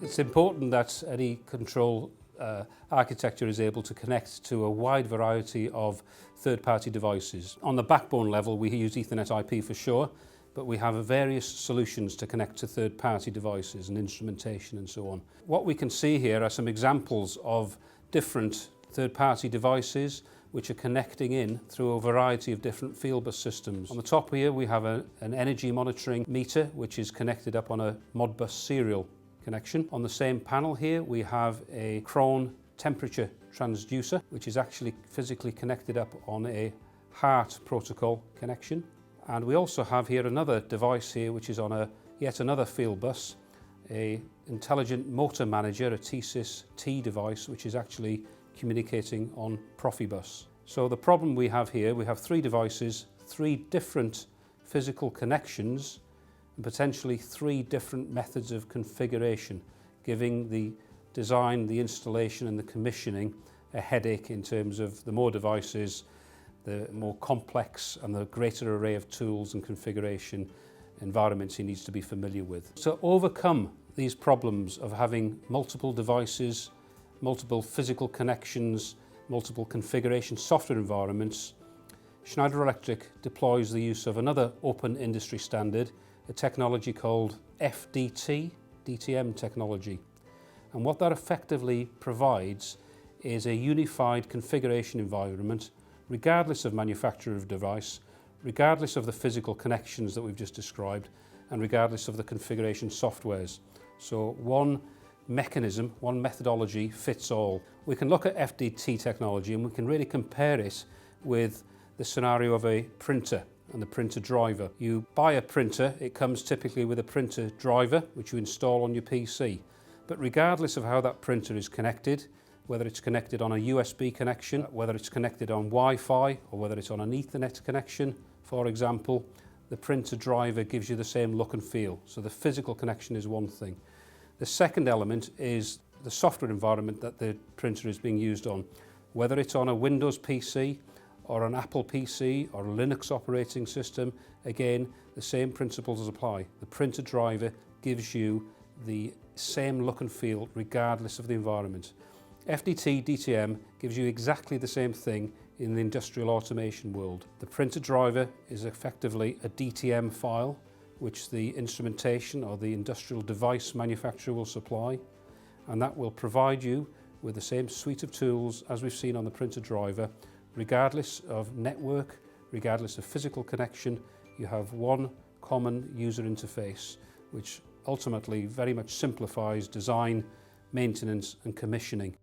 It's important that any control architecture is able to connect to a wide variety of third-party devices. On the backbone level, we use Ethernet IP for sure, but we have various solutions to connect to third-party devices and instrumentation and so on. What we can see here are some examples of different third-party devices which are connecting in through a variety of different field bus systems. On the top here we have an energy monitoring meter which is connected up on a Modbus serial connection. On the same panel here we have a Krone temperature transducer which is actually physically connected up on a HART protocol connection. And we also have here another device here which is on yet another field bus, a intelligent motor manager, a TSYS-T device which is actually communicating on Profibus. So the problem we have here, we have three devices, three different physical connections and potentially three different methods of configuration, giving the design, the installation and the commissioning a headache in terms of the more devices, the more complex and the greater array of tools and configuration environments he needs to be familiar with. To overcome these problems of having multiple devices, multiple physical connections, multiple configuration software environments, Schneider Electric deploys the use of another open industry standard, a technology called FDT, DTM technology. And what that effectively provides is a unified configuration environment, regardless of manufacturer of device, regardless of the physical connections that we've just described, and regardless of the configuration softwares. So one mechanism, one methodology fits all. We can look at FDT technology and we can really compare it with the scenario of a printer and the printer driver. You buy a printer, it comes typically with a printer driver which you install on your PC. But regardless of how that printer is connected, whether it's connected on a USB connection, whether it's connected on Wi-Fi or whether it's on an Ethernet connection, for example, the printer driver gives you the same look and feel. So the physical connection is one thing. The second element is the software environment that the printer is being used on. Whether it's on a Windows PC or an Apple PC or a Linux operating system, again, the same principles apply. The printer driver gives you the same look and feel regardless of the environment. FDT DTM gives you exactly the same thing in the industrial automation world. The printer driver is effectively a DTM file which the instrumentation or the industrial device manufacturer will supply, and that will provide you with the same suite of tools as we've seen on the printer driver. Regardless of network, regardless of physical connection, you have one common user interface which ultimately very much simplifies design, maintenance and commissioning.